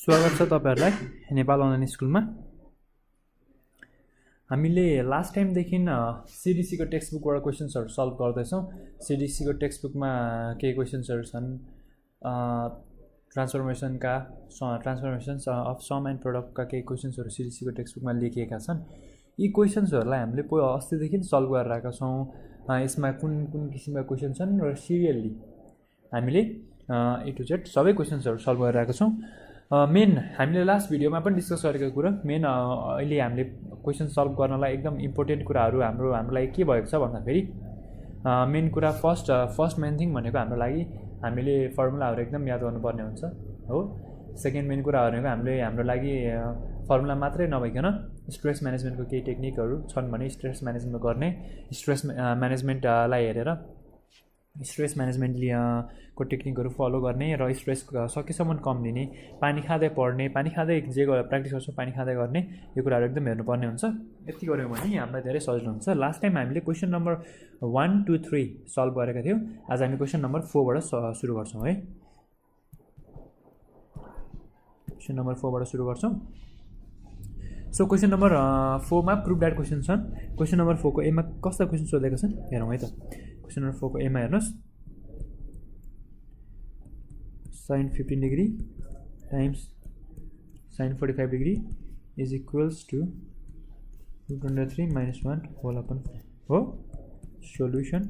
स्वागत छ तपाईहरुलाई नेपाल अनलाइन स्कुलमा। हामीले लास्ट टाइम देखि सीडीसी को टेक्स्टबुकबाट क्वेशन्सहरु सल्भ गर्दैछौं। सीडीसी को टेक्स्टबुकमा के क्वेशन्सहरु छन्, ट्रान्सफर्मेशन्स अफ सम एन्ड प्रोडक्ट का के क्वेशन्सहरु सीडीसी को टेक्स्टबुकमा लेखिएका छन्। यी क्वेशन्सहरुलाई हामीले अस्तिदेखि सल्भ गरिरहेका छौं। यसमा कुन कुन किसिमका क्वेशन छन् र सिरियली हामीले ए टु जेड सबै क्वेशन्सहरु सल्भ गरिरहेका छौं। मेन हामीले लास्ट भिडियोमा पनि डिस्कस गरेको कुरा मेन अहिले हामीले क्वेशन सल्भ गर्नलाई एकदम इम्पोर्टेन्ट कुराहरु हाम्रो लागि के भएको छ भन्दाखेरि मेन कुरा फर्स्ट मेन थिङ भनेको हाम्रो लागि हामीले फर्मुलाहरु एकदम याद गर्नुपर्ने हुन्छ हो। सेकेन्ड मेन कुरा भनेको हाम्रो लागि फर्मुला मात्रै नभइकन स्ट्रेस म्यानेजमेन्टको केही टेक्निकहरु छन् भने स्ट्रेस म्यानेजमेन्ट गर्ने, स्ट्रेस म्यानेजमेन्टलाई हेरेर स्ट्रेस म्यानेजमेन्ट को टेक्निकहरु फलो गर्ने र स्ट्रेस सकेसम्म कम लिने, पानी खाँदै पढ्ने, पानी खाँदै जे प्र्याक्टिस गर्छौं पानी खाँदै गर्ने, यो कुराहरु एकदम हेर्नुपर्ने हुन्छ। यति गर्यौं भने हामीलाई धेरै सजिलो हुन्छ। लास्ट टाइम हामीले क्वेशन नम्बर 1 2 3 सल्भ गरेका थियौं। आज हामी क्वेशन नम्बर 4 बाट सुरु गर्छौं है। क्वेशन नम्बर 4 बाट सुरु गर्छौं। सो क्वेशन नम्बर 4 मा प्रुभ दैट क्वेशन छन्। क्वेशन नम्बर 4 को ए मा कस्ता क्वेशन सोधेका छन् हेरौं है त। क्वेशन नम्बर 4 को ए मा हेर्नुस्, sin 15 degree times sin 45 degree is equals to √3 minus 1 whole upon 4 हो। सोल्युसन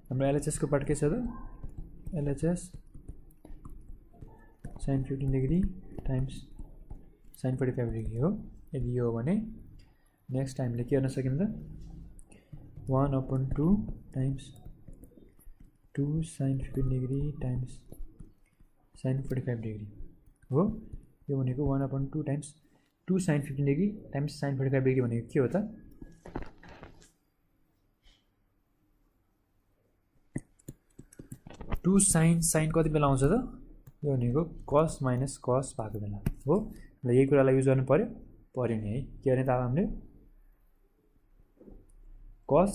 हाम्रो एलएचएस को पार्ट के छ त, LHS sin 15 degree times sin 45 degree हो। यदि यो हो भने नेक्स्ट हामीले के गर्न सकिन्छ त, 1/2 times 2 sin 15 degree times sin 45 degree हो। यो भनेको 1/2 times 2 sin 15 degree times sin 45 degree भनेको के हो त, टू sin कति बेला आउँछ त, यो भनेको cos minus cos भएको बेला हो। ल यही कुरालाई युज गर्नु पर्यो नि है। के गर्ने त अब हामीले cos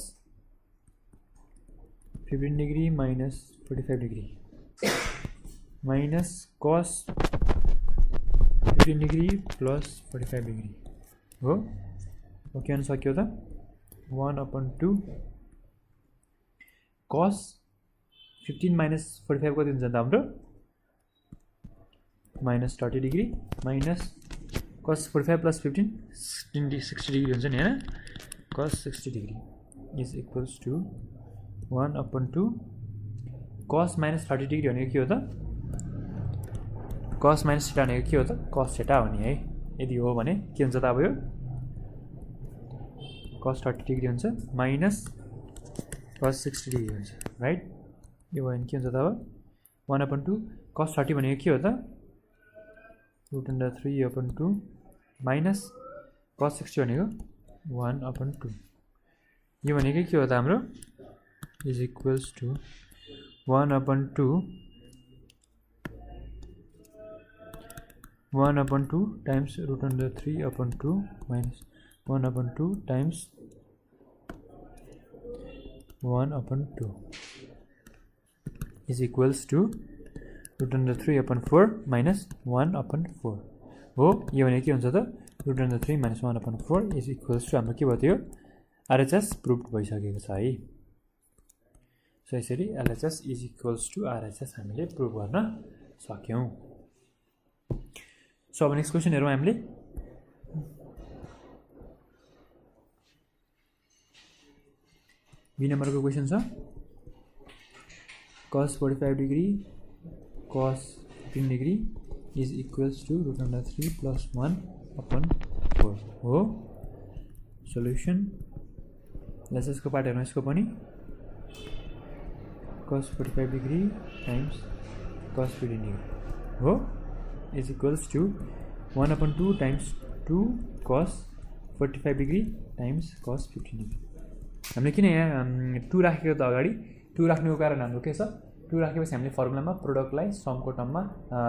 15 degree minus 45 degree minus cos 15 degree plus 45 degree हो। के गर्न सक्यो त, 1/2 cos 15 minus 45 कति हुन्छ त हाम्रो minus 30 degree minus cos 45 plus 15 60 degree हुन्छ नि हैन। cos 60 degree is equals to 1/2 cos minus 30 degree भनेको के हो त, cos minus theta भनेको के हो त, cos theta हो नि है। यदि हो भने के हुन्छ त अब यो cos 30 degree हुन्छ minus cos 60 degree हुन्छ राइट। यो भयो भने के हुन्छ त अब 1/2 cos 30 भनेको के हो त, √3/2 minus cos 60 भनेको 1/2। यो भनेको के हो त हाम्रो is equals to 1/2 times √3/2 minus 1/2 times 1/2 is equals to √3/4 minus 1/4 हो। यो भने के हुन्छ त, √3 minus 1/4 is equals to हाम्रो के भयो त, यो RHS प्रुभड भइसकेको छ है। सो यसरी LHS is equals to RHS हामीले प्रुभ गर्न सक्यौं। सो अब नेक्स्ट क्वेशन हेरौं हामीले। बी नम्बरको क्वेशन छ, cos 45 degree cos 15 degree is equals to √3 plus 1/4 हो। सोल्युसन LHS को पार्ट हेर्नु यसको पनि, cos 45 degree times cos 15 degree हो is equals to 1/2 times 2 cos 45 degree times cos 15 degree। हामीले किन यहाँ 2 राखेको त, अगाडि 2 राख्नुको कारण हाम्रो के छ, 2 राखेपछि हामीले फर्मुलामा प्रोडक्टलाई समको टर्ममा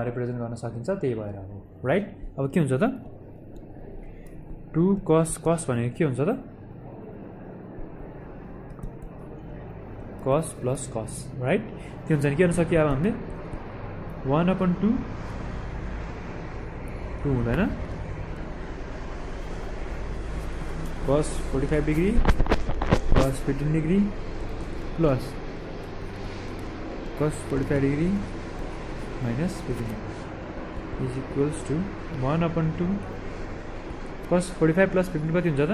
रिप्रेजेन्ट गर्न सकिन्छ, त्यही भएर हो राइट। अब के हुन्छ त, 2 cos भनेको के हुन्छ त, cos plus cos राइट। के हुन्छ नि, के गर्न सक्यो अब हामीले 1/2 2 हुँदैन cos 45 degree cos 15 degree plus cos 45 degree minus 15 degree is equals to 1/2 cos 45 plus 15 कति हुन्छ त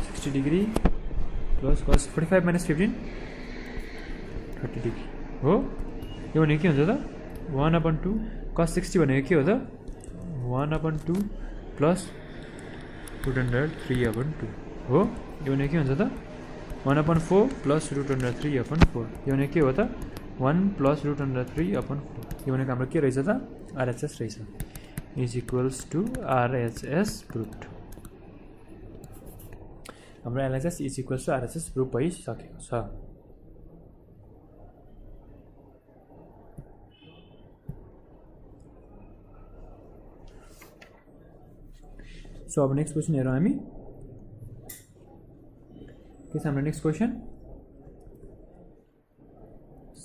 60 degree plus cos 45 minus 15 30 degree हो यो भनेको के हुन्छ त 1/2 cos 60 भनेको के हो त 1/2 प्लस √3/2 हो यो भनेको के हुन्छ त 1/4 प्लस √3/4 यो भनेको के हो त 1 प्लस √3/4 यो भनेको हाम्रो के रहेछ त RHS रहेछ is equals to RHS proved हाम्रो LHS is equals to RHS prove भइसकेको छ सो अब नेक्स्ट क्वेसन हेरौँ हामी के छ हाम्रो next question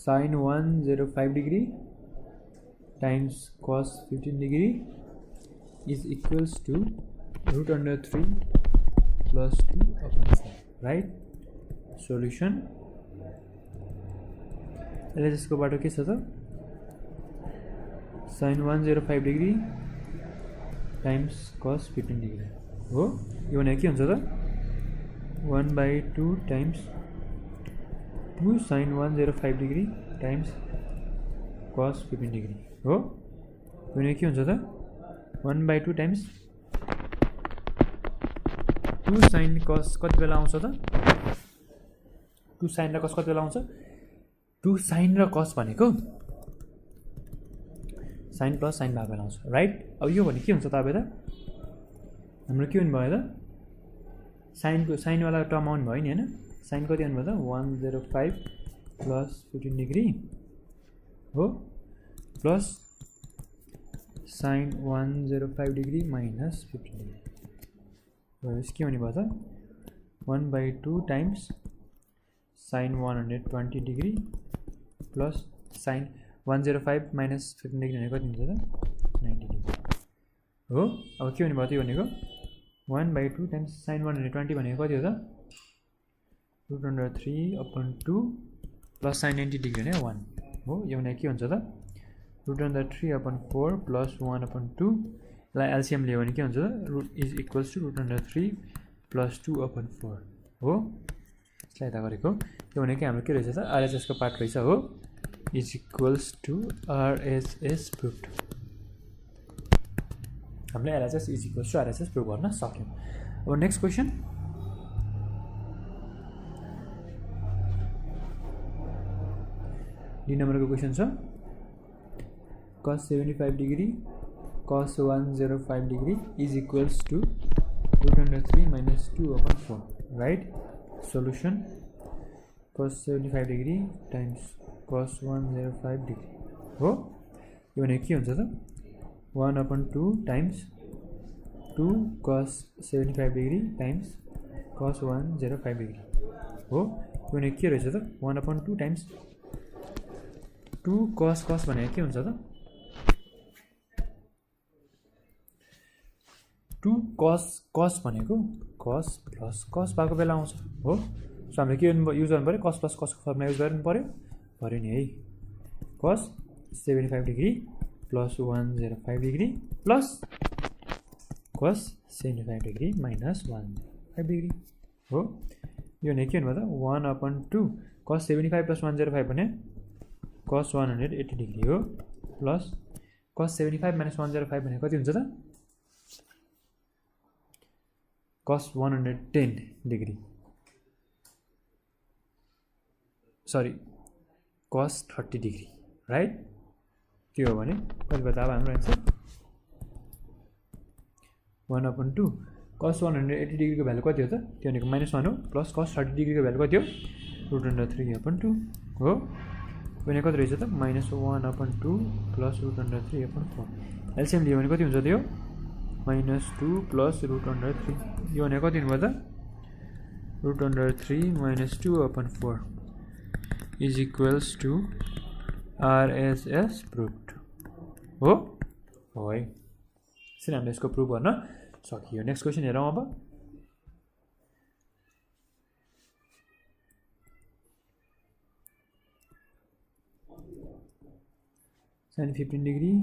sin 105 degree times cos 15 degree is equals to √3 plus 2/4 right solution LHS को बाटो के छ त sin 105 degree times cos 15 degree हो यो भनेको के हुन्छ त 1/2 times 2 sin 105 degree times cos 15 degree हो यो भनेको के हुन्छ त 1/2 times 2 sin cos कति बेला आउँछ त 2 sin र cos कति बेला आउँछ 2 sin र cos भनेको sin प्लस sin भएको बेला आउँछ राइट अब यो भने के हुन्छ त अब त हाम्रो के हुने भयो त sin वाला टर्म आउनु भयो नि हैन sin कति आउनु भयो त 105 प्लस 15 डिग्री हो plus sin 105 degree minus 15 degree के हुने भयो त 1/2 times sin 120 degree plus sin 105 minus 15 degree भनेको कति हुन्छ त 90 डिग्री हो अब के हुने भयो त यो भनेको 1/2 टाइम्स sin 120 भनेको कति हो त √3/2 प्लस sin 90 डिग्री भने 1 हो यो भनेको के हुन्छ त √3/4 प्लस 1/2 लाई एलसीएम लियो भने के हुन्छ त इज इक्वल्स टु √3 प्लस 2/4 हो यसलाई यता गरेको यो भनेको हाम्रो के रहेछ त RHS को पार्ट रहेछ हो is equals to RHS proved हामीले LHS is equals to RHS prove गर्न सक्यौं अब नेक्स्ट क्वेसन डी नम्बरको क्वेसन छ cos 75 degree cos 105 degree is equals to √3 minus 2/4 right solution cos 75 degree times cos 105 degree हो यो भनेको के हुन्छ त 1/2 times 2 cos 75 degree times cos 105 degree हो यो भनेको के रहेछ त 1/2 times 2 cos भनेको के हुन्छ त 2 cos भनेको cos प्लस cos भएको बेला आउँछ हो सो हामीले के युज गर्नु पर्यो cos प्लस cos को फर्मुला युज गर्नु पर्यो नि है cos 75 degree plus 105 degree plus cos 75 degree minus 105 degree हो यो भने के हुनु भयो त 1/2 cos 75 प्लस 105 भने cos 180 डिग्री हो प्लस cos 75 माइनस 105 भने कति हुन्छ त cos 110 degree sorry cos 30 degree right के हो भने कति भयो त अब हाम्रो आन्सर 1/2 cos 180 डिग्री को भ्यालु कति हो त त्यो भनेको -1 हो प्लस cos 30 डिग्री को भ्यालु कति हो √3/2 हो भने कति रहेछ त -1/2 प्लस √3/4 एलसीएम लियो भने कति हुन्छ त यो -2 प्लस √3 यो भने कति हुनुभयो त √3 minus 2/4 is equals to RHS proved हो है यसरी हामीले यसको प्रुभ गर्न सकियो। नेक्स्ट क्वेसन हेरौँ अब। sin 15 degree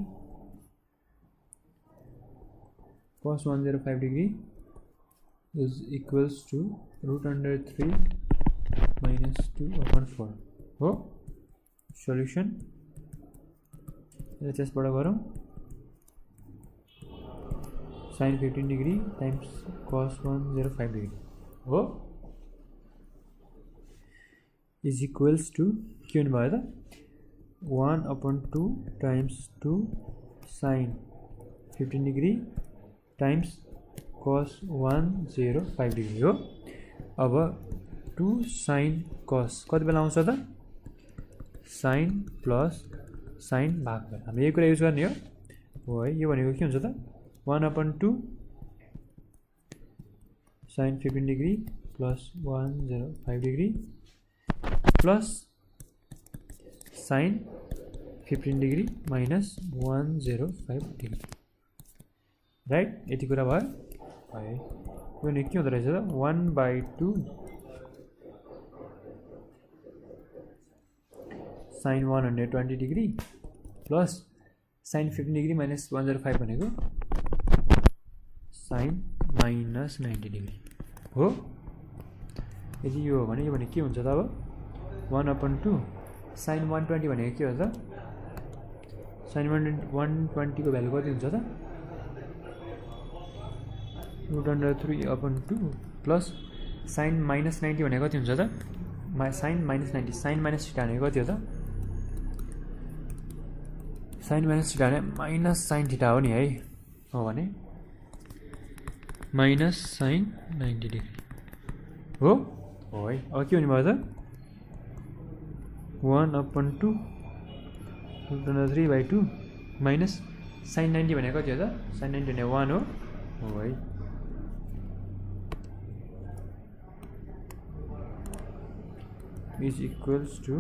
cos 105 degree is equals to root under 3 minus 2 upon 4 हो। सोल्युसन यसबाट गरौँ sin 15 degree times cos 105 degree हो is equals to के हुने भयो त 1/2 times 2 sin 15 degree times cos 105 degree हो। अब 2 sin cos कति बेला आउँछ त sin प्लस sin भाग हामीले यही कुरा युज गर्ने हो है। यो भनेको के हुन्छ त 1/2 sin 15 degree plus 105 degree plus sin 15 degree minus 105 degree right. यति कुरा भयो है। यो के हुँदो रहेछ त 1/2 sin 120 degree plus sin 15 degree minus 105 भनेको sin minus 90 degree हो। यदि यो हो भने के हुन्छ त अब 1/2 sin 120 भनेको के हो त sin 120 को भ्यालु कति हुन्छ त √3/2 प्लस sin minus 90 भनेको कति हुन्छ त sin minus 90 sin minus theta भनेको कति हो त sin minus थीटा भने माइनस sin थीटा हो नि है। हो भने माइनस sin 90 degree हो है। अब के हुने भयो त 1/2 √3/2 माइनस sin 90 भनेको कति हो त sin 90 भने 1 हो है। is equals to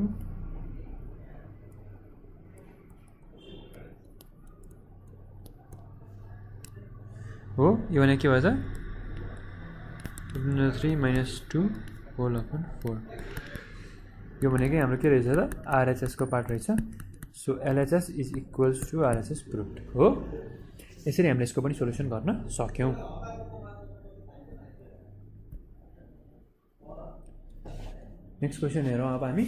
हो। यो भने के भयो त 3 minus 2 whole upon 4 यो भनेकै हाम्रो के रहेछ त RHS को पार्ट रहेछ। So LHS is equals to RHS proved हो। यसरी हामीले यसको पनि सोल्युसन गर्न सक्यौं। नेक्स्ट क्वेसन हेरौँ अब हामी।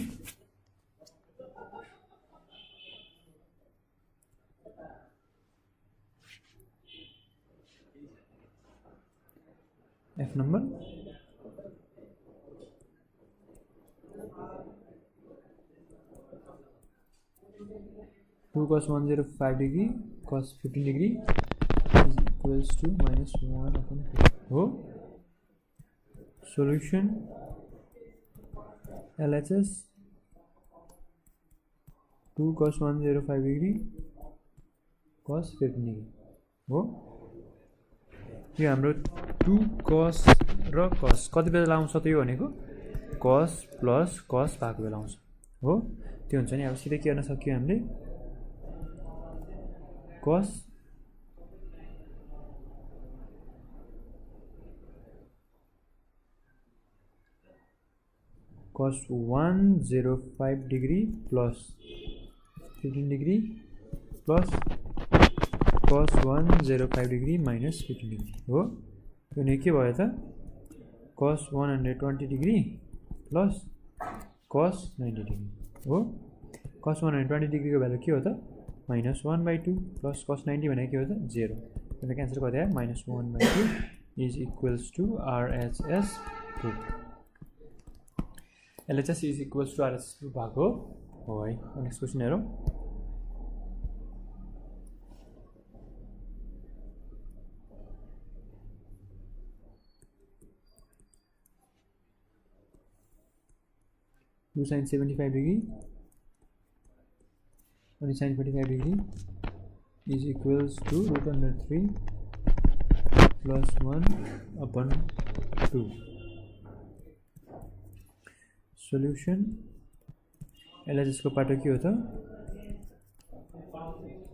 F number 2 cos 105 degree cos 15 degree is equals to minus 1/2 हो। Solution LHS 2 cos 105 degree cos 15 degree हो। यो हाम्रो 2 cos र cos कति बेला आउँछ त यो भनेको cos प्लस cos भएको बेला आउँछ हो। त्यो हुन्छ नि अब सिधै के गर्न सक्यो हामीले cos 105 degree plus 15 degree plus cos 105 degree minus 15 degree हो। यो ने के भयो त cos 120 degree plus cos 90 degree हो। cos 120 degree को भ्यालु के हो त -1/2 plus cos 90 भनेको के हो त 0 त्यसले क्यान्सल गर्दा -1/2 is equals to RHS proved। LHS is equals to RHS proved भएको हो है। नेक्स्ट क्वेसन हेरौँ। Two sin 75 degree and sin 45 degree is equals to √3 plus 1/2 solution LHS को पार्ट के हो त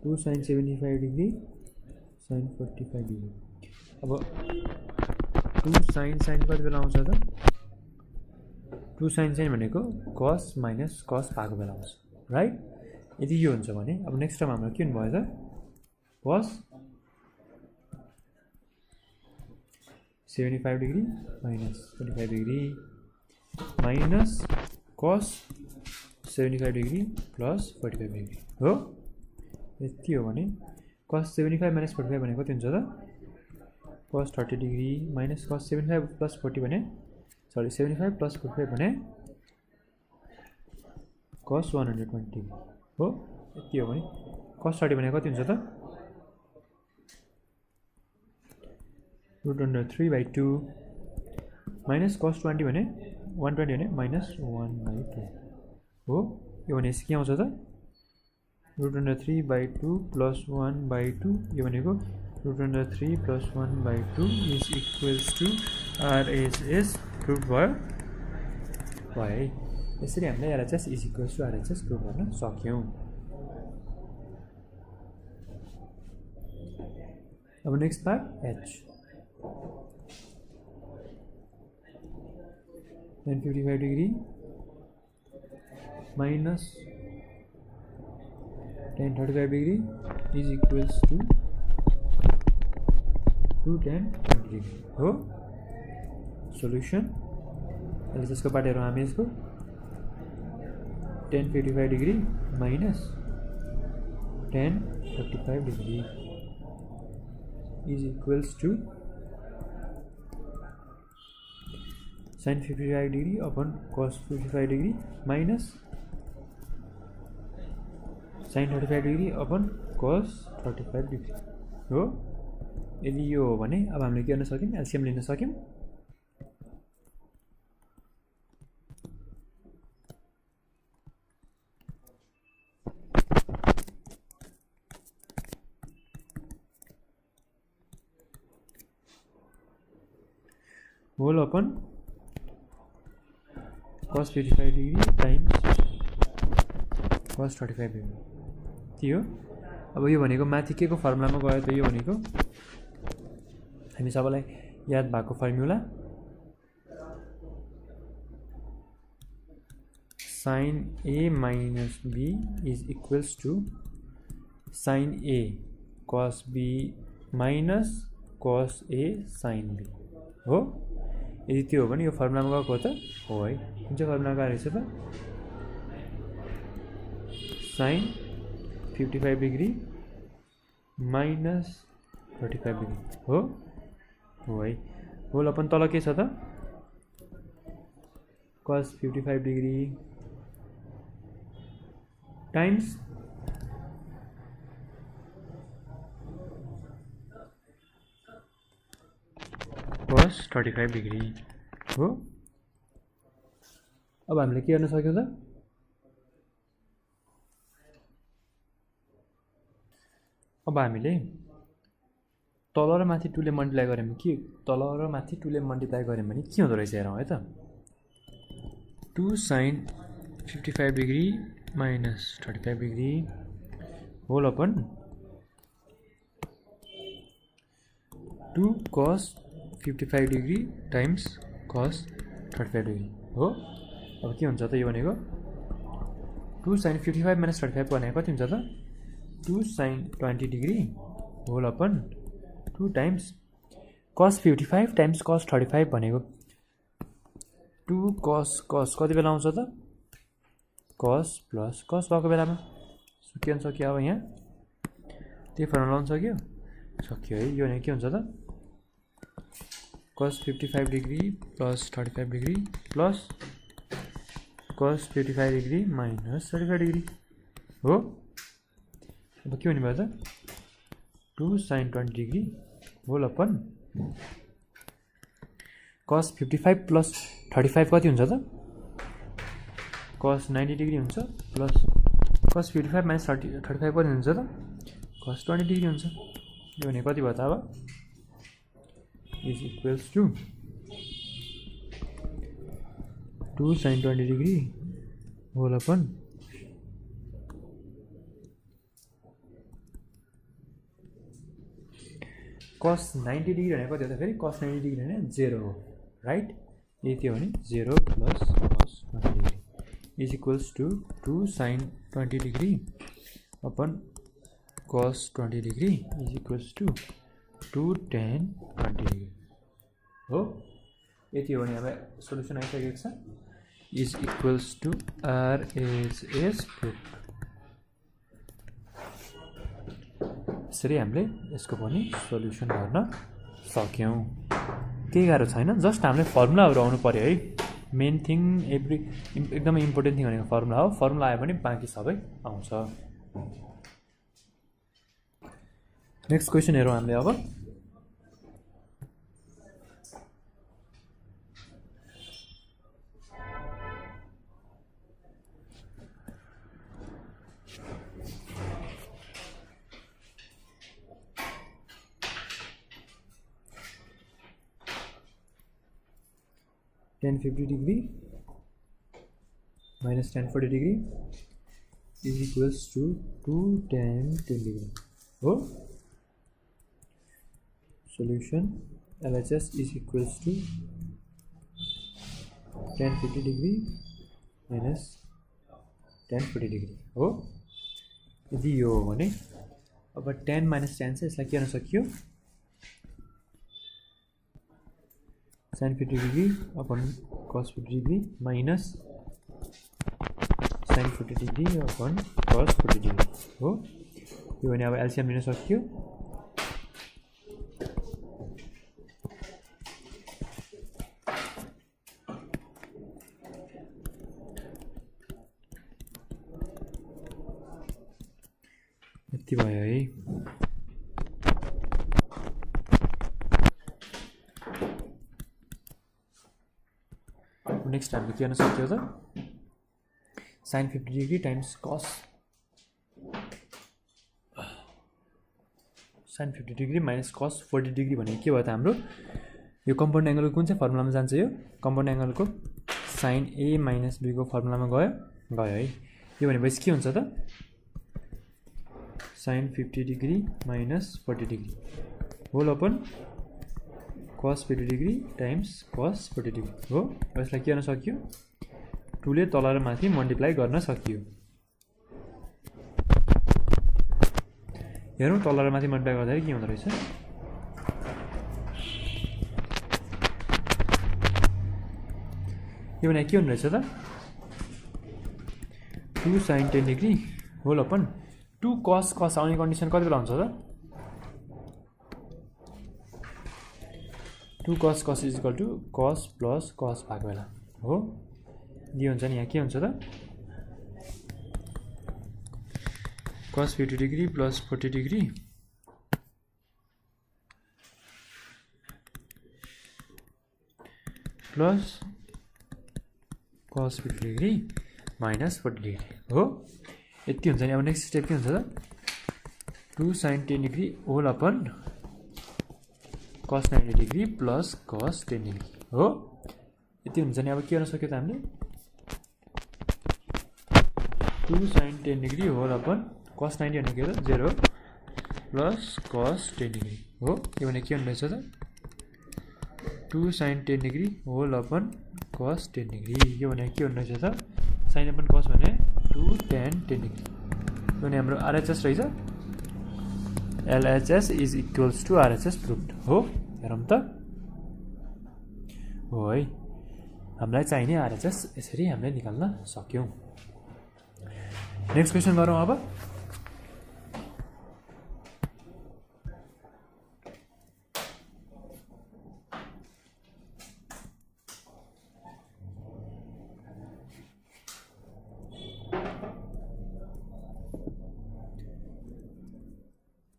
2 sin 75 degree साइन 45 डिग्री। अब 2 साइन कति बेला आउँछ त? 2 साइन भनेको कस माइनस कस भएको बेला आउँछ, राइट? यदि यो हुन्छ भने अब नेक्स्ट टर्म हाम्रो के हुनुभयो त? कस 75 degree minus 25 degree minus cos 75 degree plus 45 degree हो। यति हो भने कस 75 माइनस 45 भनेको कति हुन्छ त? कस 30 डिग्री माइनस कस 75 प्लस 40 भने 75 प्लस 45 भने कस 120 डिग्री हो। यति हो भने कस 30 भनेको कति हुन्छ त? √3/2 माइनस कस 20 भने 120 भने माइनस 1/2 हो। यो भने के आउँछ त? √3/2 प्लस 1/2 यो भनेको √3 plus 1/2 is equals to RHS prove भयो है। यसरी हामीले RHS is equals to RHS prove गर्न सक्यौँ। अब next part H 1055 degree minus 1035 degree is equals to 210 degree हो। सोल्युसन एलएचएस को पार्ट हेरौँ हामी यसको 1055 degree minus 1035 degree is equals to sin 55 degree upon cos 55 degree minus sin 35 degree upon cos 35 degree हो। यदि यो हो भने अब हामीले के गर्न सक्यौँ? एलसीएम लिन सक्यौँ। Whole upon cos 55 degree times cos 35 degree थियो। अब यो भनेको माथि के को फर्मुलामा गयो त? यो भनेको हामी सबैलाई याद भएको formula sin A minus B is equals to sin A cos B minus cos A sin B हो। यदि त्यो हो भने यो फर्मुलामा गएको हो त? हो है। कुन चाहिँ फर्मुला गएको रहेछ त? sin 55 डिग्री माइनस 35 डिग्री हो है। होल अपन तल के छ त? cos 55 degree times cos 35 degree हो। अब हामीले के गर्न सक्यौँ त? अब हामीले तल र माथि 2 ले मल्टिप्लाई गऱ्यौँ भने के? तल र माथि 2 ले मल्टिप्लाई गऱ्यौँ भने के हुँदो रहेछ हेरौँ है त। 2 sin 55 degree minus 35 degree whole upon 2 cos 55 degree times cos 35 degree हो। अब के हुन्छ त? यो भनेको 2 sin 55 माइनस 35 भनेको कति हुन्छ त? 2 sin 20 degree whole upon 2 times cos 55 times cos 35 भनेको 2 cos कति बेला आउँछ त? cos प्लस cos भएको बेलामा के हुन्छ सक्यो? अब यहाँ त्यही फर्मुला लाउन सक्यो है। यो भने के हुन्छ त? cos 55 degree plus 35 degree plus cos 55 degree minus 35 degree हो। अब के हुने भयो त? 2 sin 20 degree whole upon cos 55 plus 35 कति हुन्छ त? cos 90 डिग्री हुन्छ प्लस cos 55 माइनस 35 कति हुन्छ त? cos 20 डिग्री हुन्छ। यो भने कति भयो त? अब is equals to 2 sin 20 degree whole upon cos 90 degree भनेको कति हो त फेरि cos 90 डिग्री भने 0 हो राइट यही के हो भने 0 plus cos 20 degree is equals to 2 sin 20 degree upon cos 20 degree is equals to 2 tan 20 degree हो यति हो भने अब सोल्युसन आइसकेको छ is equals to RHS proof यसरी हामीले यसको पनि सोल्युसन गर्न सक्यौं केही गाह्रो छैन जस्ट हामीले फर्मुलाहरु आउनु पर्यो है मेन थिङ एकदमै इम्पोर्टेन्ट थिङ भनेको फर्मुला हो फर्मुला आयो भने बाँकी सबै आउँछ नेक्स्ट क्वेशन हेरौँ हामीले अब 1050 degree minus 1040 degree is equals to 2 tan 10 degree. Oh, solution LHS is equals to 1050 degree minus 1040 degree. Oh, यदि यो हो भने अब 10 minus 10 से इसलाई के गर्न सकियो sin 50 degree upon cos 50 degree minus sin 50 degree upon cos 50 degree हो यो भने अब एलसीएम लिन सकियो यति भयो है नेक्स्ट हामीले के गर्न सक्यो त sin 50 degree times cos sin 50 degree minus cos 40 degree भने के भयो त हाम्रो यो कम्पाउन्ड एंगलको कुन चाहिँ फर्मुलामा जान्छ यो compound एंगलको sin a minus b को फर्मुलामा गयो है यो भनेपछि के हुन्छ त sin 50 degree minus 40 degree whole upon cos 50 degree times cos 40 degree हो यसलाई के गर्न सकियो 2 ले तल र माथि मल्टिप्लाई गर्न सकियो हेरौं तल र माथि मल्टिप्लाई गर्दा के हुँदो रहेछ यो भने के हुँदो रहेछ त 2 sin 10 degree whole upon 2 cos आउने कन्डिसन कति बेला हुन्छ त 2 cos is equal to cos plus cos भएको बेला हो यो हुन्छ नि यहाँ के हुन्छ त cos 50 degree plus 40 degree plus cos 50 degree minus 40 degree हो यति हुन्छ नि अब नेक्स्ट स्टेप के हुन्छ त 2 sin 10 degree whole upon cos 90 degree plus cos 10 degree हो यति हुन्छ नि अब के गर्न सक्यो त हामीले 2 sin 10 degree whole upon cos 90 भनेको के त 0 plus cos 10 degree हो यो भने के हुने रहेछ त 2 sin 10 degree whole upon cos 10 degree यो भने के हुने रहेछ त sin अपन cos भने 2 tan 10 degree यो भने हाम्रो RHS रहेछ LHS is equals to RHS proved हो हेरौँ त हो है हामीलाई चाहिने RHS यसरी हामीले निकाल्न सक्यौं नेक्स्ट क्वेशन गरौँ अब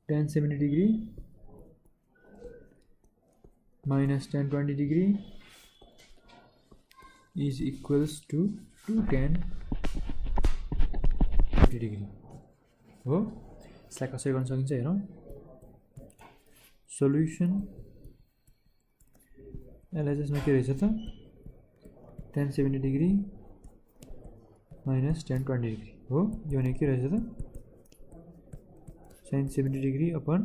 tan 70 degree minus tan 20 degree is equals to 2 tan 50 degree हो यसलाई कसरी गर्न सकिन्छ हेरौँ सोल्युसन LHS मा के रहेछ त tan 70 degree minus tan 20 degree हो यो भने के रहेछ त sin 70 degree upon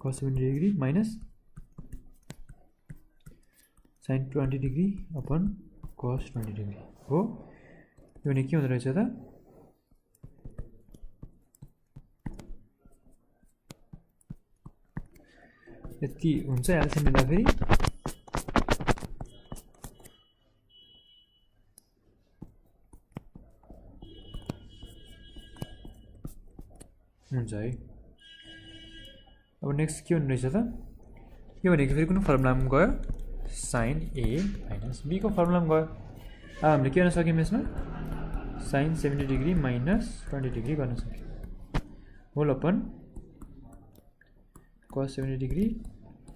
cos 70 degree minus sin 20 degree upon cos 20 degree हो। यो भने के हुँदो रहेछ त यति हुन्छ एलसिएम लिँदा फेरि हुन्छ है। अब नेक्स्ट के हुने रहेछ त यो भनेको फेरि कुन फर्मुलामा गयो sin a minus b को फर्मुलामा गयो। अब हामीले के गर्न सक्यौँ यसमा sin 70 degree minus 20 degree गर्न सक्यौँ whole upon cos 70 degree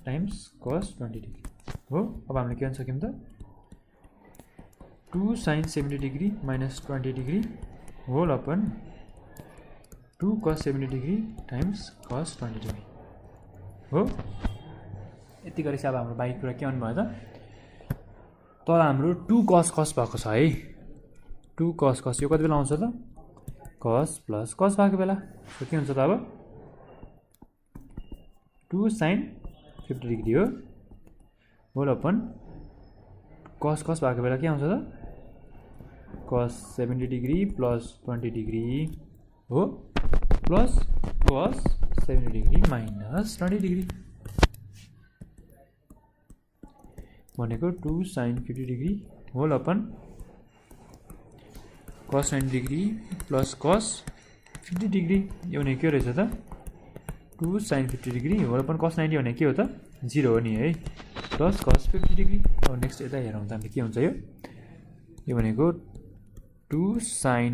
times cos 20 degree हो। अब हामीले के गर्न सक्यौँ त 2 sin 70 degree minus 20 degree whole upon 2 cos 70 degree times cos 20 degree हो। यति गरेपछि अब हाम्रो बाँकी कुरा के भन्नु भयो त तर हाम्रो 2 cos cos भएको छ है 2 cos cos यो कति बेला आउँछ त cos प्लस cos भएको बेला के हुन्छ त अब 2 sin 50 degree हो होल अपन cos cos भएको बेला के आउँछ त cos 70 degree plus 20 degree हो plus cos 70 degree minus 20 degree भनेको 2 sin 50 degree whole upon cos 90 degree plus cos 50 degree यो भने के रहेछ त 2 sin 50 degree whole upon cos 90 भने के हो त 0 हो नि है प्लस cos 50 degree। अब नेक्स्ट यता हेरौँ त हामीले के हुन्छ यो भनेको 2 sin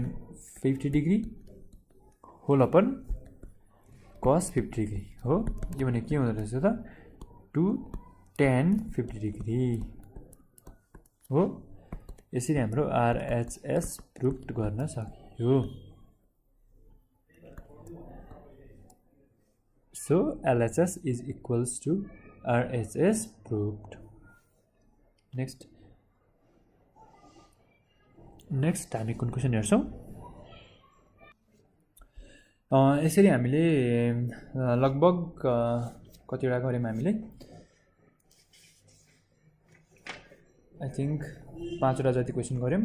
50 degree whole upon cos 50 degree हो। यो भने के हुँदो रहेछ त 2 tan 50 degree हो। यसरी हाम्रो RHS प्रुभ गर्न सकियो। So LHS is equals to RHS proved। Next हामी कुन क्वेसन हेर्छौँ यसरी हामीले लगभग कतिवटा गऱ्यौँ हामीले आई थिंक 5वटा जति क्वेसन गऱ्यौँ।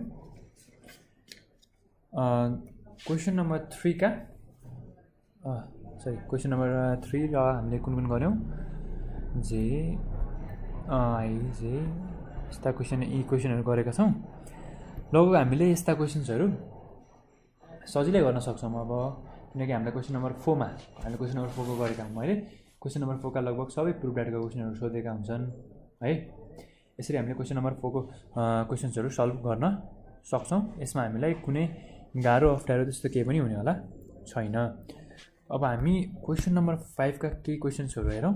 क्वेसन नम्बर 3 का क्वेसन नम्बर 3 र हामीले कुन कुन गऱ्यौँ जे आई जे यस्ता क्वेसन यी क्वेसनहरू गरेका छौँ। लगभग हामीले यस्ता क्वेसन्सहरू सजिलै गर्न सक्छौँ अब किनकि हामीले क्वेसन नम्बर 4 मा हामीले क्वेसन नम्बर 4 को गरेका हौँ। मैले क्वेसन नम्बर 4 का लगभग सबै प्रुभ डाटाका क्वेसनहरू सोधेका हुन्छन् है। यसरी हामीले क्वेसन नम्बर 4 को क्वेसन्सहरू सल्भ गर्न सक्छौँ। यसमा हामीलाई कुनै गाह्रो अप्ठ्यारो त्यस्तो केही पनि हुने होला छैन। अब हामी क्वेसन नम्बर 5 का केही क्वेसन्सहरू हेरौँ।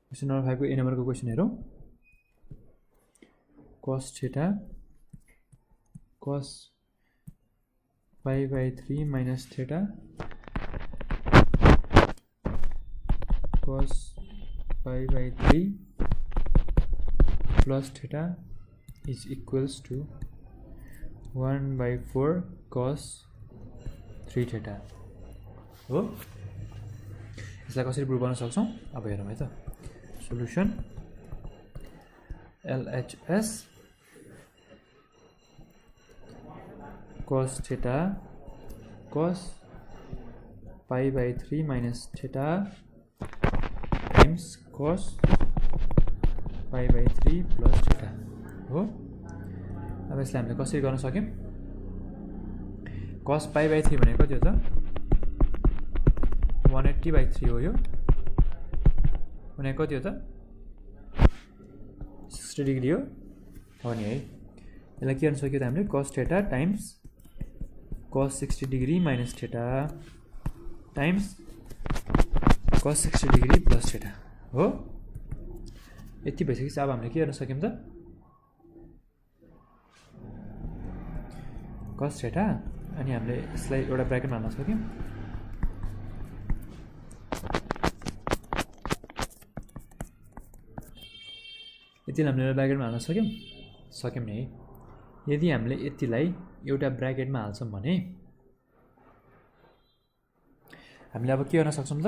क्वेसन नम्बर 5 को ए नम्बरको क्वेसन हेरौँ। cos theta cos pi by 3 minus theta cos pi by 3 plus theta is equals to 1 by 4 cos 3 theta हो। यसलाई कसरी प्रुभ गर्न सक्छौँ अब हेरौँ है त। Solution LHS cos theta cos pi by 3 minus theta times cos pi by 3 plus theta हो। अब यसलाई हामीले कसरी गर्न सक्यौँ cos pi by 3 भनेको कति हो त 180 by 3 हो। यो भनेको कति हो त 60 डिग्री हो नि है। यसलाई के गर्न सक्यो त हामीले cos theta times cos 60 degree minus theta times cos 60 degree plus theta हो। यति भइसकेपछि अब हामीले के गर्न सक्यौँ त cos theta अनि हामीले यसलाई एउटा ब्र्याकेटमा हाल्न सक्यौँ यतिलाई हामीले ब्राकेटमा हाल्न सक्यौँ नि है। यदि हामीले यतिलाई एउटा ब्राकेटमा हाल्छौँ भने हामीले अब के गर्न सक्छौँ त,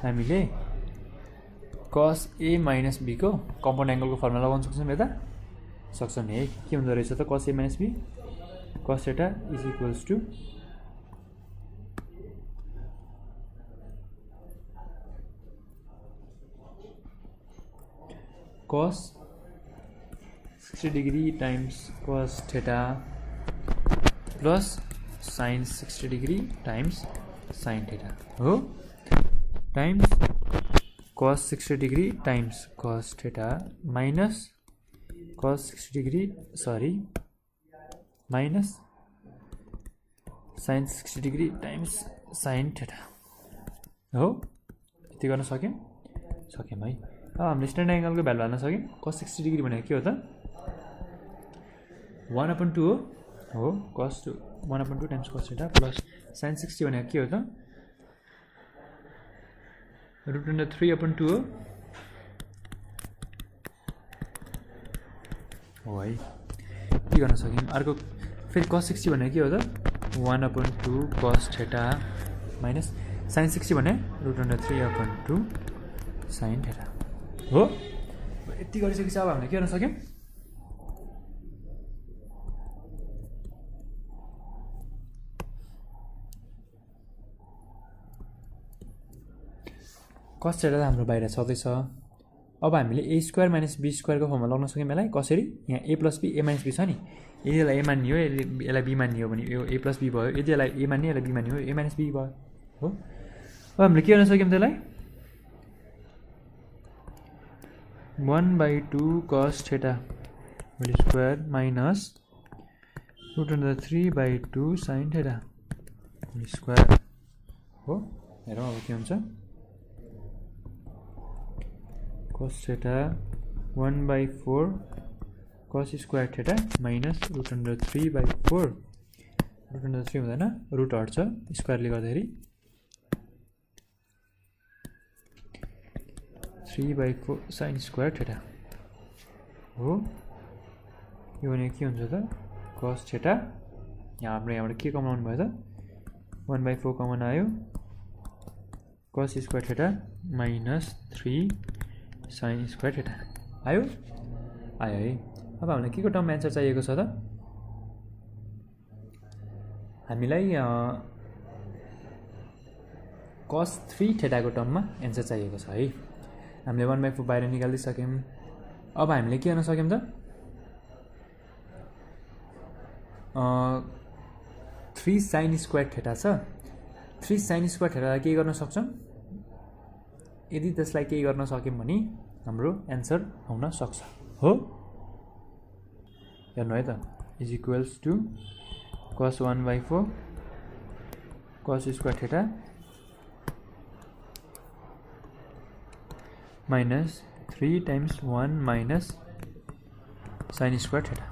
हामीले cos a minus b को कम्पाउन्ड एङ्गलको फर्मुला लगाउन सक्छौँ यता, सक्छौँ नि है। के हुँदो रहेछ त, cos a minus b cos theta is equals to cos 60 degree times cos theta plus sin 60 degree times sin theta हो, times cos 60 degree times cos theta minus cos 60 degree minus sin 60 degree times sin theta हो। यति गर्न सक्यौँ है। अब हामीले standard एङ्गलको value हाल्न सक्यौँ। cos 60 degree भनेको के हो त, 1/2 हो cos 1/2 times cos theta plus sin 60 भनेको के हो त, √3/2 हो है। के गर्न सक्यौँ। अर्को फेरि cos 60 भनेको के हो त, 1/2 cos theta minus sin 60 भने √3/2 sin theta हो। यति गरिसकेपछि अब हामीले के गर्न सक्यौँ, cos theta हाम्रो बाहिर छँदैछ। अब हामीले a स्क्वायर माइनस b स्क्वायरको फर्ममा लगाउन सक्यौँ यसलाई। कसरी, यहाँ a plus b a minus b छ नि, यदि यसलाई a मान्ने हो यसलाई b मान्ने हो भने यो a प्लस b भयो, यदि यसलाई a मान्ने यसलाई b मान्ने हो a माइनस b भयो हो। अब हामीले के गर्न सक्यौँ त्यसलाई, 1/2 cos theta whole square minus √3/2 sin theta whole square हो। हेरौँ अब के हुन्छ, cos theta 1/4 cos square theta minus √3/4 √3 हुँदैन, रुट हट्छ स्क्वायरले गर्दाखेरि 3/4 sin square theta हो। यो भनेको के हुन्छ त, cos theta यहाँ हाम्रो यहाँबाट के कमन आउनु भयो त, 1/4 कमन आयो, cos square theta minus 3 sin square theta आयो है। अब हामीलाई के को टर्ममा एन्सर चाहिएको छ त, हामीलाई cos 3 theta को टर्ममा एन्सर चाहिएको छ है। हामीले 1/4 बाहिर निकालिसक्यौँ। अब हामीले के गर्न सक्यौँ त, 3 sin square theta छ, 3 sin square theta के गर्न सक्छौँ, यदि त्यसलाई केही गर्न सक्यौँ भने हाम्रो एन्सर आउन सक्छ हो। हेर्नु है त, is equals to cos 1/4 cos square theta minus 3 times 1 minus sin square theta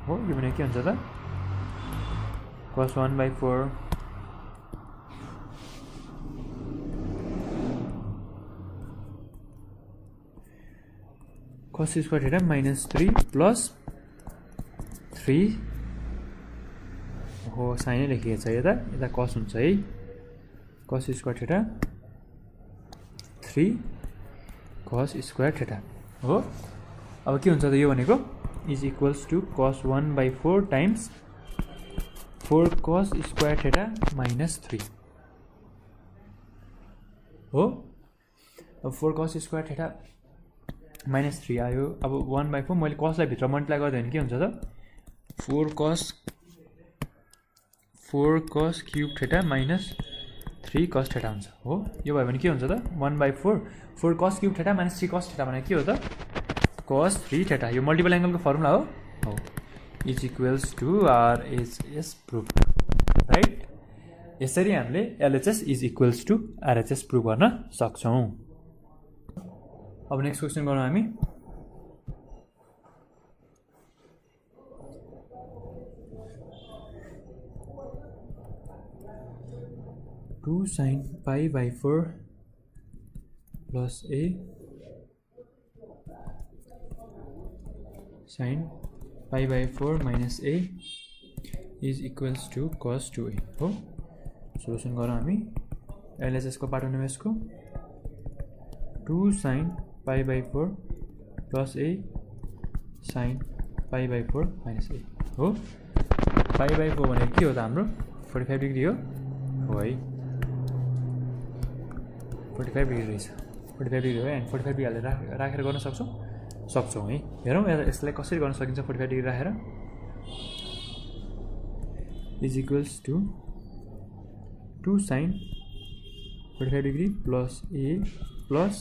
हो। यो भनेको के हुन्छ त, cos 1/4 cos square theta minus 3 plus 3 हो, साइनै लेखिएको छ यता, यता cos हुन्छ है, cos square theta 3 cos square theta हो। अब के हुन्छ त यो भनेको, is equals to cos 1/4 times 4 cos square theta minus 3 हो। अब 4 cos square theta minus 3 आयो। अब 1/4 मैले cosलाई भित्र मल्टिप्लाई गर्दा भने के हुन्छ त, 4 cos cube theta minus 3 cos theta हुन्छ हो। यो भयो भने के हुन्छ त, 1/4 4 cos cube theta minus 3 cos theta भने के हो त, cos 3 थीटा। यो मल्टिपल एङ्गलको फर्मुला हो, is equals to RHS proof right. यसरी हामीले LHS is equals to RHS proof गर्न सक्छौँ। अब नेक्स्ट क्वेसन गरौँ हामी। Two sin π/4 plus a sin pi/4 minus a is equals to cos 2a हो सोल्युसन गरौँ हामी LHS को पार्ट हुने यसको 2 sin pi/4 plus a sin pi/4 minus a हो pi/4 भनेको के हो त हाम्रो 45 डिग्री हो है 45 डिग्री रहेछ 45 डिग्री हो एन्ड 45 डिग्री हालेर राखेर गर्न सक्छौँ है हेरौँ यसलाई कसरी गर्न सकिन्छ 45 डिग्री राखेर is equals to 2 sin 45 degree plus a plus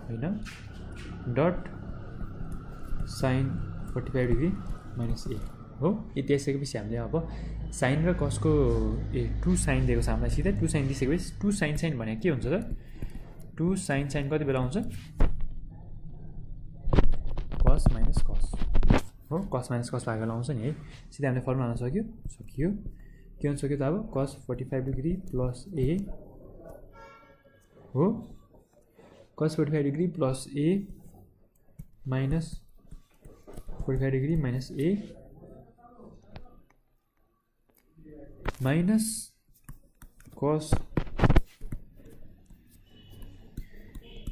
हैन dot sin 45 degree minus a हो यति आइसकेपछि हामीले अब साइन र कसको 2 साइन दिएको छ हामीलाई सिधै 2 साइन दिइसकेपछि 2 साइन भनेको के हुन्छ त 2 साइन कति बेला आउँछ cos minus cos हो cos minus cos भएको बेला आउँछ नि है सिधै हामीले फर्मुला हाल्न सकियो के हुन्छ सक्यो त अब cos 45 डिग्री plus a हो cos 45 degree plus a minus 45 degree minus a minus cos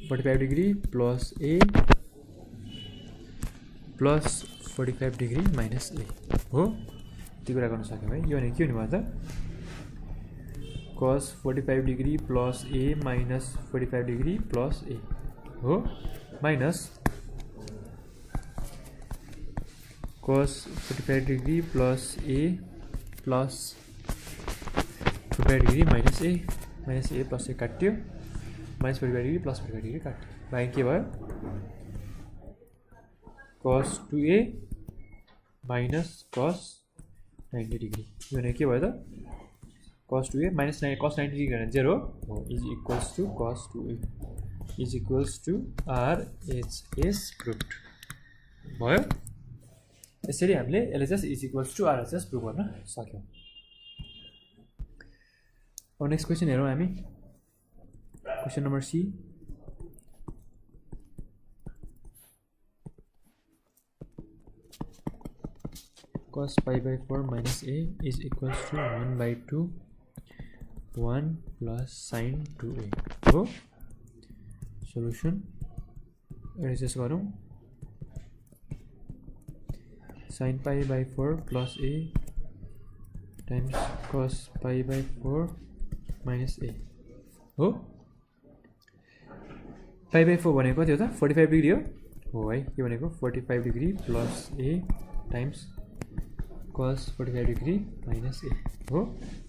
45 degree plus a plus 45 degree minus a हो त्यो कुरा गर्न सक्यौँ है यो भने के हुने भयो त cos 45 degree plus a minus 45 degree plus a हो minus cos 45 degree plus a plus 45 degree minus a plus a काट्यो minus 45 डिग्री plus 45 डिग्री काट्यो बाँकी के भयो cos 2a minus cos 90 degree यो भने के भयो त cos 2a minus cos 90 degree भने 0 हो is equals to cos 2a is equals to RHS proved भयो यसरी हामीले LHS is equals to RHS prove गर्न सक्यौं अब नेक्स्ट क्वेशन हेरौँ हामी question number C cos pi/4 minus a is equals to 1/2 1 plus sin 2a हो solution adjust गरौँ sin pi/4 plus a times cos pi/4 minus a हो pi/4 भनेको कति हो त 45 डिग्री हो है के भनेको 45 degree plus a times cos 45 degree minus a हो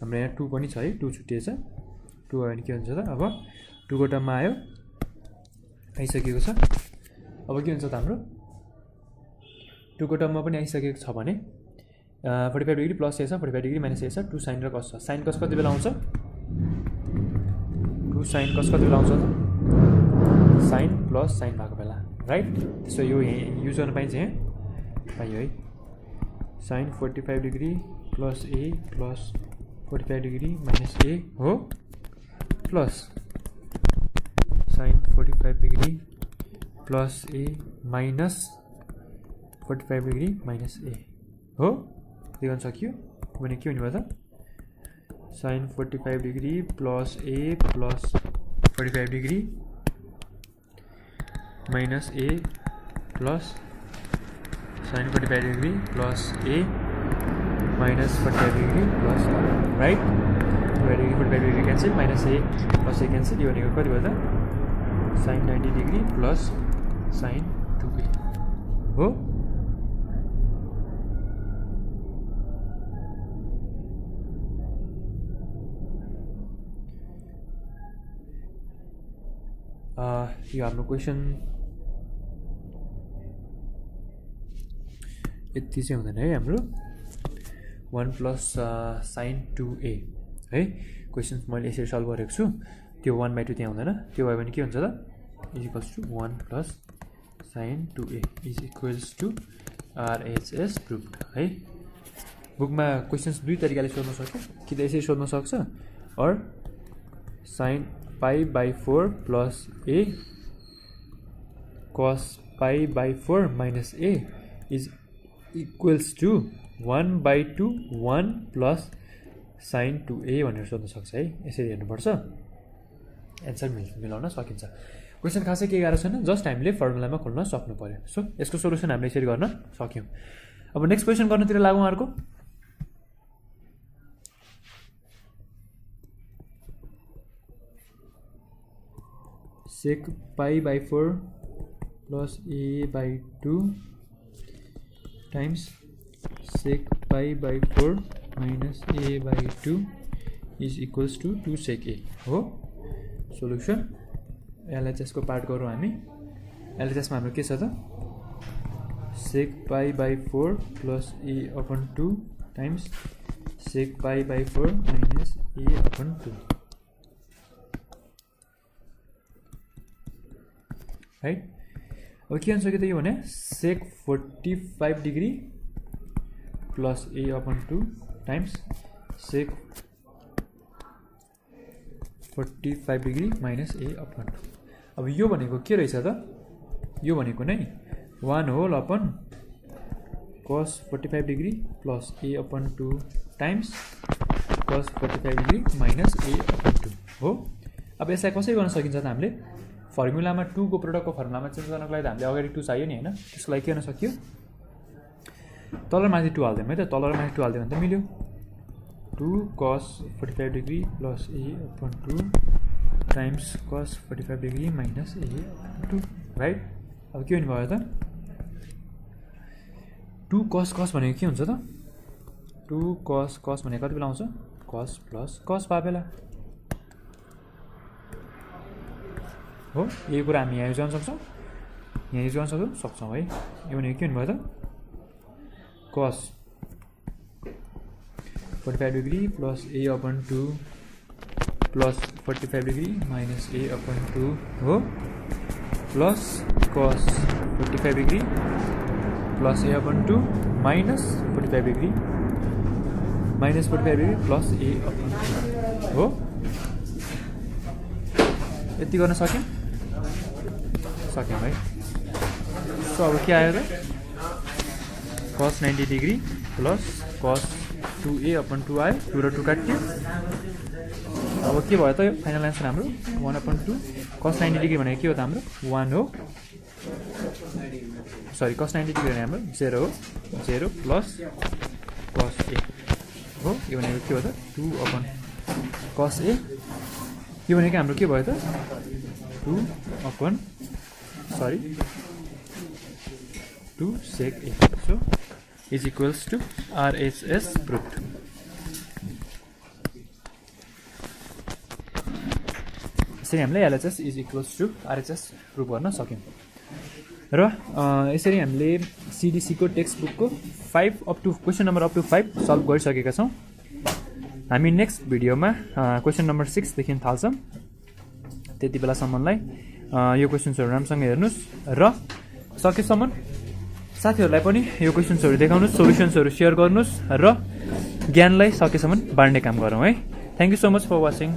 हाम्रो यहाँ 2 पनि छ है 2 छुटिएछ 2 आयो भने के हुन्छ त अब 2 को टर्ममा आइसकेको छ अब के हुन्छ त हाम्रो 2 को टर्ममा पनि आइसकेको छ भने 45 डिग्री प्लस a छ 45 डिग्री माइनस a छ 2 sin र cos छ sin cos कति बेला आउँछ 2 sin cos कति बेला आउँछ त sin प्लस sin भएको बेला राइट त्यसो यो युज गर्न पाइन्छ यहाँ पाइयो है sin 45 degree plus a plus 45 degree minus a हो plus sin 45 degree plus a minus 45 degree minus a हो त्यो गर्न सकियो भने के हुने भयो त sin 45 degree plus a plus 45 degree minus a plus sin 45 degree plus a minus 45 degree plus right 45 degree cancel minus a plus a cancel यो भनेको कति भयो त sin 90 degree plus sin 2a हो यो हाम्रो क्वेशन यति चाहिँ हुँदैन है हाम्रो 1 plus sin 2a है क्वेशन्स मैले यसरी सल्भ गरेको छु त्यो 1/2 त्यहाँ हुँदैन त्यो भयो भने के हुन्छ त is equals to 1 plus sin 2a is equals to RHS proved है बुकमा क्वेशन्स दुई तरिकाले सोध्न सक्छ कि त यसरी सोध्न सक्छ or sin pi/4 plus a cos pi/4 minus a is equals to 1/2 1 plus sin 2a भनेर सोध्न सक्छ है। यसरी हेर्नुपर्छ, एन्सर मिलाउन सकिन्छ। क्वेसन खासै केही गाह्रो छैन, जस्ट हामीले फर्मुलामा खोल्न सक्नु पर्यो। सो यसको सोल्युसन हामीले यसरी गर्न सक्यौँ। अब नेक्स्ट क्वेसन गर्नतिर लागौँ। अर्को sec π/4 plus a/2 times sec π/4 minus a/2 is equals to 2 sec a हो सोल्युसन। LHS को पार्ट गरौँ हामी। LHS मा हाम्रो के छ त sec π/4 plus a/2 times sec π/4 minus a/2 right. अब के आन्सर के त यो भने sec 45 degree plus a/2 times sec 45 degree minus a/2। अब यो भनेको के रहेछ त, यो भनेको नै 1 whole upon cos 45 degree plus a/2 times cos 45 degree minus a/2 हो। अब यसलाई कसरी गर्न सकिन्छ त हामीले फर्मुलामा 2 को प्रोडक्टको फर्मुलामा चेन्ज गर्नको लागि त हामीले अगाडि 2 चाहियो नि हैन। त्यसको लागि के गर्न सकियो, तल र माथि 2 हाल्दियौँ है त, तल र माथि 2 हाल्दियौँ भने त मिल्यो। 2 cos 45 degree plus a/2 times cos 45 degree minus a/2 right. अब के हुने भयो त 2 cos भनेको के हुन्छ त 2 cos भनेको कति बेला आउँछ cos प्लस cos भए बेला हो। यही कुरा हामी यहाँ युज गर्न सक्छौँ, यहाँ युज गर्न सक्छौँ है। यो भनेको के हुनुभयो त cos 45 degree plus a/2 plus 45 degree minus a/2 हो plus cos 45 degree plus a/2 minus 45 degree minus 45 degree plus a/2 हो। यति गर्न सक्यौँ है। सो अब के आयो त cos 90 degree plus cos 2a/2 आयो, 2 र 2 काट्यो। अब के भयो त यो फाइनल एन्सर हाम्रो 1/2 cos 90 डिग्री भनेको के हो त हाम्रो 1 हो, सरी cos 90 डिग्री भने हाम्रो 0 हो, 0 प्लस cos a हो। यो भनेको के हो त 2/cos a। यो भनेको हाम्रो के भयो त 2 sec a। So is equals to RHS proved। यसरी हामीले LHS is equals to RHS prove गर्न सक्यौँ र यसरी हामीले CDC को टेक्स्ट बुकको 5 up to question number up to 5 solve गरिसकेका छौँ। हामी नेक्स्ट भिडियोमा क्वेसन नम्बर 6 देखि थाल्छौँ। त्यति बेलासम्मलाई यो क्वेसन्सहरू राम्रोसँग हेर्नुहोस् र सकेसम्म साथीहरूलाई पनि यो क्वेसन्सहरू देखाउनुहोस्, सोल्युसन्सहरू सेयर गर्नुहोस् र ज्ञानलाई सकेसम्म बाँड्ने काम गरौँ है। Thank you so much for watching.